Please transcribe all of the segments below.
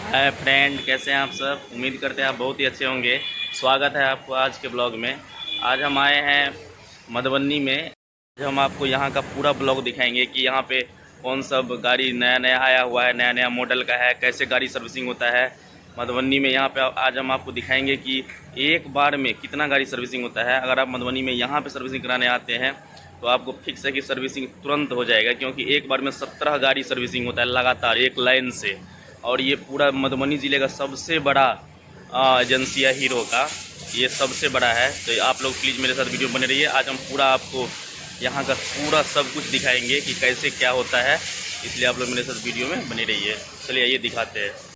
Hi friend, कैसे हैं आप सब। उम्मीद करते हैं आप बहुत ही अच्छे होंगे। स्वागत है आपको आज के ब्लॉग में। आज हम आए हैं मधुबनी में। आज हम आपको यहाँ का पूरा ब्लॉग दिखाएंगे कि यहाँ पे कौन सब गाड़ी नया नया आया हुआ है, नया नया मॉडल का है, कैसे गाड़ी सर्विसिंग होता है मधुबनी में। यहाँ पे आज हम आपको दिखाएंगे कि एक बार में कितना गाड़ी सर्विसिंग होता है। अगर आप मधुबनी में यहाँ पर सर्विसिंग कराने आते हैं तो आपको फिक्स है कि सर्विसिंग तुरंत हो जाएगा, क्योंकि एक बार में 17 गाड़ी सर्विसिंग होता है लगातार एक लाइन से। और ये पूरा मधुबनी ज़िले का सबसे बड़ा एजेंसी है हीरो का, ये सबसे बड़ा है। तो आप लोग प्लीज़ मेरे साथ वीडियो बने रहिए। आज हम पूरा आपको यहाँ का पूरा सब कुछ दिखाएंगे कि कैसे क्या होता है, इसलिए आप लोग मेरे साथ वीडियो में बने रहिए। चलिए ये दिखाते हैं।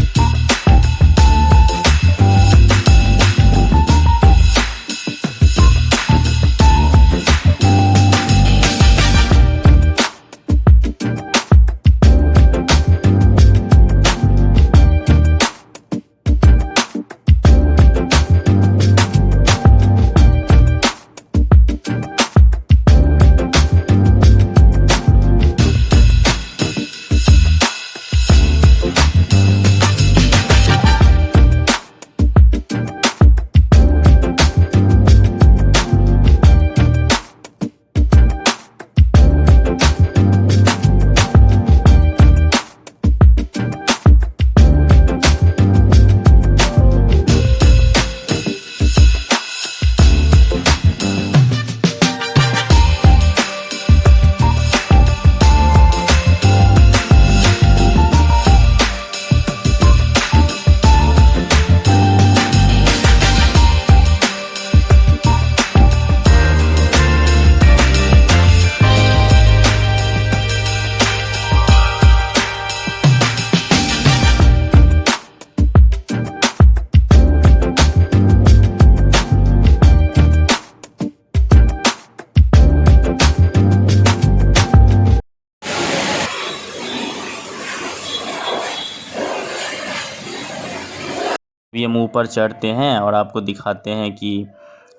अभी हम ऊपर चढ़ते हैं और आपको दिखाते हैं कि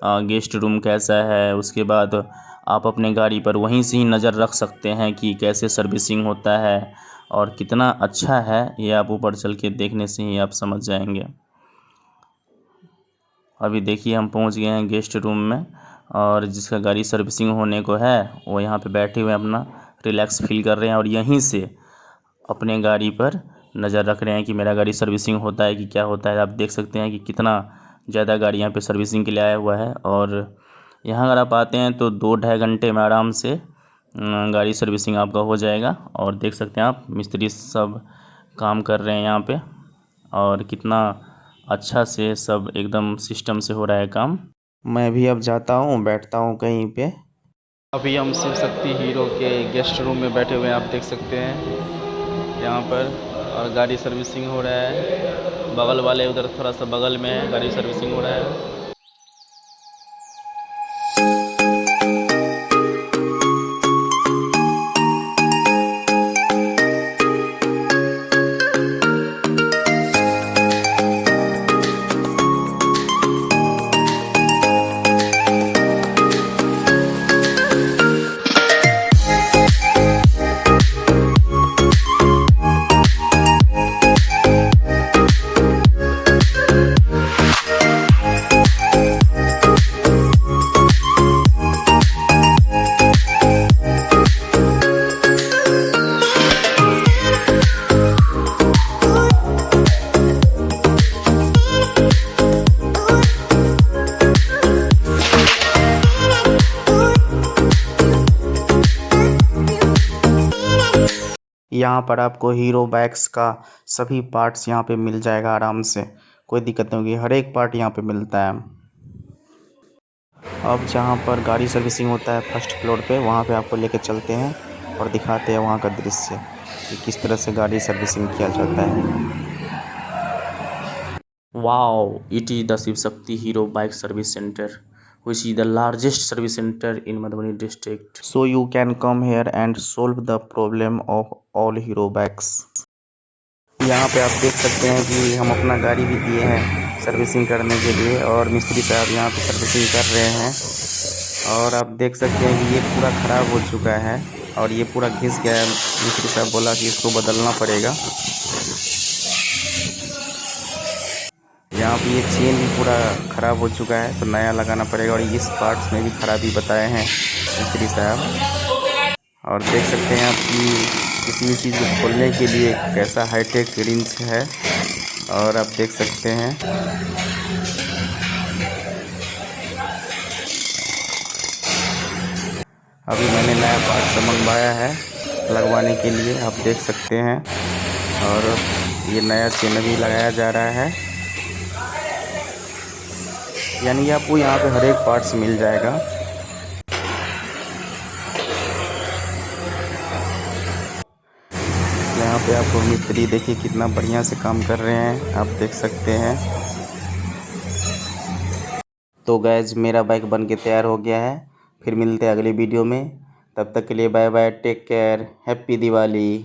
गेस्ट रूम कैसा है। उसके बाद आप अपने गाड़ी पर वहीं से ही नज़र रख सकते हैं कि कैसे सर्विसिंग होता है और कितना अच्छा है। ये आप ऊपर चल के देखने से ही आप समझ जाएंगे। अभी देखिए हम पहुंच गए हैं गेस्ट रूम में, और जिसका गाड़ी सर्विसिंग होने को है वो यहाँ पे बैठे हुए अपना रिलैक्स फील कर रहे हैं और यहीं से अपने गाड़ी पर नज़र रख रहे हैं कि मेरा गाड़ी सर्विसिंग होता है कि क्या होता है। आप देख सकते हैं कि कितना ज़्यादा गाड़ी यहाँ पे सर्विसिंग के लिए आया हुआ है। और यहाँ अगर आप आते हैं तो 2-2.5 घंटे में आराम से गाड़ी सर्विसिंग आपका हो जाएगा। और देख सकते हैं आप मिस्त्री सब काम कर रहे हैं यहाँ पे, और कितना अच्छा से सब एकदम सिस्टम से हो रहा है काम। मैं भी अब जाता हूँ, बैठता हूँ कहीं पे। अभी हम शिव शक्ति हीरो के गेस्ट रूम में बैठे हुए हैं, आप देख सकते हैं यहाँ पर। और गाड़ी सर्विसिंग हो रहा है, बगल वाले उधर थोड़ा सा बगल में गाड़ी सर्विसिंग हो रहा है। यहाँ पर आपको हीरो बाइक्स का सभी पार्ट्स यहाँ पे मिल जाएगा आराम से, कोई दिक्कत नहीं होगी। हर एक पार्ट यहाँ पे मिलता है। अब जहाँ पर गाड़ी सर्विसिंग होता है फर्स्ट फ्लोर पे, वहाँ पे आपको लेके चलते हैं और दिखाते हैं वहाँ का दृश्य कि किस तरह से गाड़ी सर्विसिंग किया जाता है। Wow, it is the Shiv Shakti Hero bike service centre which is the largest service center in Madhubani district. So you can come here and solve the problem of all hero bikes. यहाँ पे आप देख सकते हैं कि हम अपना गाड़ी भी दिए हैं सर्विसिंग करने के लिए, और मिस्त्री साहब यहाँ पे सर्विसिंग कर रहे हैं। और आप देख सकते हैं कि ये पूरा ख़राब हो चुका है और ये पूरा घिस गया है। मिस्त्री साहब बोला कि इसको बदलना पड़ेगा। यहाँ पे ये चेन भी पूरा ख़राब हो चुका है, तो नया लगाना पड़ेगा। और इस पार्ट्स में भी खराबी बताए हैं मिस्त्री साहब। और देख सकते हैं आप कि किसी भी चीज़ को खोलने के लिए कैसा हाईटेक रिंच है, और आप देख सकते हैं। अभी मैंने नया पार्ट मंगवाया है लगवाने के लिए, आप देख सकते हैं। और ये नया चेन भी लगाया जा रहा है, यानी आपको यहाँ पे हर एक पार्ट्स मिल जाएगा। यहाँ पे आपको मिस्त्री देखिए कितना बढ़िया से काम कर रहे हैं, आप देख सकते हैं। तो गैस मेरा बाइक बन के तैयार हो गया है। फिर मिलते हैं अगली वीडियो में, तब तक के लिए bye bye, take care, happy Diwali.